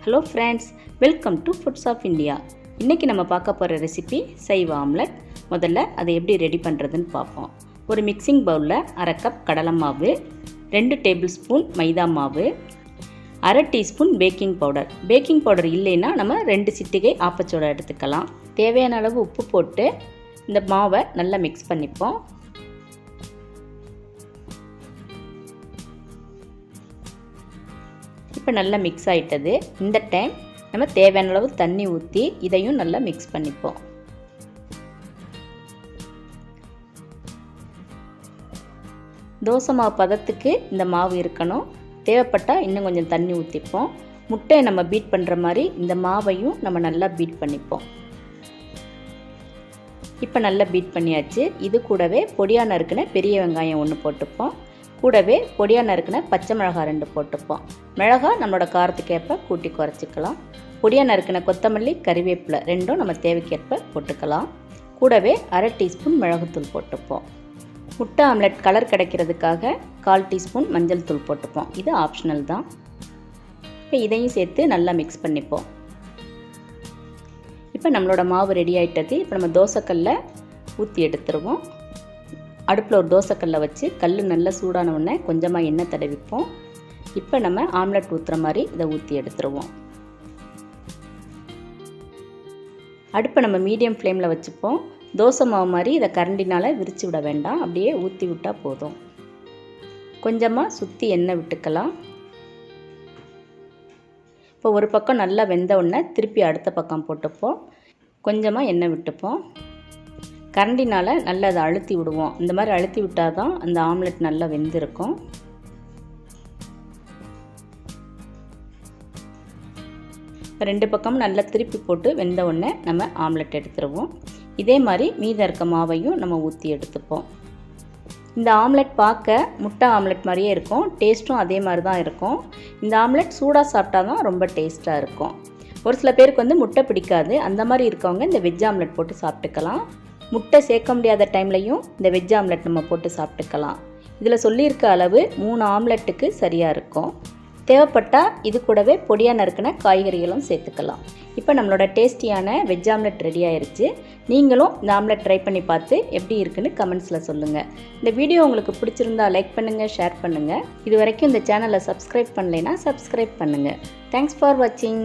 Hello friends, welcome to foods of India. இன்றைக்கி நம்ம பார்க்க போகிற ரெசிபி சைவ ஆம்லெட். முதல்ல அதை எப்படி ரெடி பண்ணுறதுன்னு பார்ப்போம். ஒரு மிக்சிங் பவுலில் 1/2 கப் கடலை மாவு, 2 டேபிள் ஸ்பூன் மைதா மாவு, 1/2 teaspoon baking powder. Baking powder இல்லைன்னா நம்ம 2 சிட்டிகை ஆப்பச்சோடா எடுத்துக்கலாம். தேவையான அளவு உப்பு போட்டு இந்த மாவை நல்லா மிக்ஸ் பண்ணிப்போம். இப்போ நல்லா மிக்ஸ் ஆகிட்டது. இந்த டைம் நம்ம தேவையான அளவு தண்ணி ஊற்றி இதையும் நல்லா மிக்ஸ் பண்ணிப்போம். தோசை மாவு பதத்துக்கு இந்த மாவு இருக்கணும். தேவைப்பட்டால் இன்னும் கொஞ்சம் தண்ணி ஊற்றிப்போம். முட்டையை நம்ம பீட் பண்ணுற மாதிரி இந்த மாவையும் நம்ம நல்லா பீட் பண்ணிப்போம். இப்போ நல்லா பீட் பண்ணியாச்சு. இது கூடவே பொடியாக நறுக்கின பெரிய வெங்காயம் 1 போட்டுப்போம். கூடவே பொடியாக நறுக்கின பச்சை மிளகாய் 2 போட்டுப்போம். மிளகாய் நம்மளோட காரத்துக்கேற்ப கூட்டி குறைச்சிக்கலாம். பொடியாக நறுக்கின கொத்தமல்லி, கறிவேப்பிலை 2ம் நம்ம தேவைக்கேற்ப போட்டுக்கலாம். கூடவே 1/2 டீஸ்பூன் மிளகுத்தூள் போட்டுப்போம். முட்டை ஆம்லெட் கலர் கிடைக்கிறதுக்காக 1/4 டீஸ்பூன் மஞ்சள் தூள் போட்டுப்போம். இது ஆப்ஷனல் தான். இப்போ இதையும் சேர்த்து நல்லா மிக்ஸ் பண்ணிப்போம். இப்போ நம்மளோட மாவு ரெடி ஆகிட்டது. இப்போ நம்ம தோசைக்கல்ல ஊற்றி எடுத்துருவோம். அடுப்பில் ஒரு தோசைக்கல்லை வச்சு கல் நல்லா சூடான உடனே கொஞ்சமாக எண்ணெய் தடவிப்போம். இப்போ நம்ம ஆம்லெட் ஊற்றுற மாதிரி இதை ஊற்றி எடுத்துருவோம். அடுப்பை நம்ம மீடியம் ஃப்ளேமில் வச்சுப்போம். தோசை மாவு மாதிரி இதை கரண்டினால் விரித்து விட வேண்டாம், அப்படியே ஊற்றி விட்டால் போதும். கொஞ்சமாக சுற்றி எண்ணெய் விட்டுக்கலாம். இப்போ ஒரு பக்கம் நல்லா வெந்த உடனே திருப்பி அடுத்த பக்கம் போட்டுப்போம். கொஞ்சமாக எண்ணெய் விட்டுப்போம். கரண்டினால் நல்லா அதை அழுத்தி விடுவோம். இந்த மாதிரி அழுத்தி விட்டால் தான் அந்த ஆம்லெட் நல்லா வெந்திருக்கும். இப்போ 2 பக்கமும் நல்லா திருப்பி போட்டு வெந்த உடனே நம்ம ஆம்லெட் எடுத்துருவோம். இதே மாதிரி மீதம் இருக்க மாவையும் நம்ம ஊற்றி எடுத்துப்போம். இந்த ஆம்லெட் பார்க்க முட்டை ஆம்லெட் மாதிரியே இருக்கும். டேஸ்ட்டும் அதே மாதிரி தான் இருக்கும். இந்த ஆம்லெட் சூடாக சாப்பிட்டா தான் ரொம்ப டேஸ்ட்டாக இருக்கும். ஒரு சில பேருக்கு வந்து முட்டை பிடிக்காது. அந்த மாதிரி இருக்கவங்க இந்த வெஜ் ஆம்லெட் போட்டு சாப்பிட்டுக்கலாம். முட்டை சேர்க்க முடியாத டைம்லையும் இந்த வெஜ் ஆம்லெட் நம்ம போட்டு சாப்பிட்டுக்கலாம். இதில் சொல்லியிருக்க அளவு 3 ஆம்லெட்டுக்கு சரியாக இருக்கும். தேவைப்பட்டால் இது கூடவே பொடியாக நறுக்கின காய்கறிகளும் சேர்த்துக்கலாம். இப்போ நம்மளோட டேஸ்டியான வெஜ் ஆம்லெட் ரெடி ஆயிடுச்சு. நீங்களும் இந்த ஆம்லெட் ட்ரை பண்ணி பார்த்து எப்படி இருக்குன்னு கமெண்ட்ஸில் சொல்லுங்கள். இந்த வீடியோ உங்களுக்கு பிடிச்சிருந்தா லைக் பண்ணுங்கள், ஷேர் பண்ணுங்கள். இது வரைக்கும் இந்த சேனலை சப்ஸ்கிரைப் பண்ணலைன்னா சப்ஸ்கிரைப் பண்ணுங்கள். தேங்க்ஸ் ஃபார் வாட்சிங்.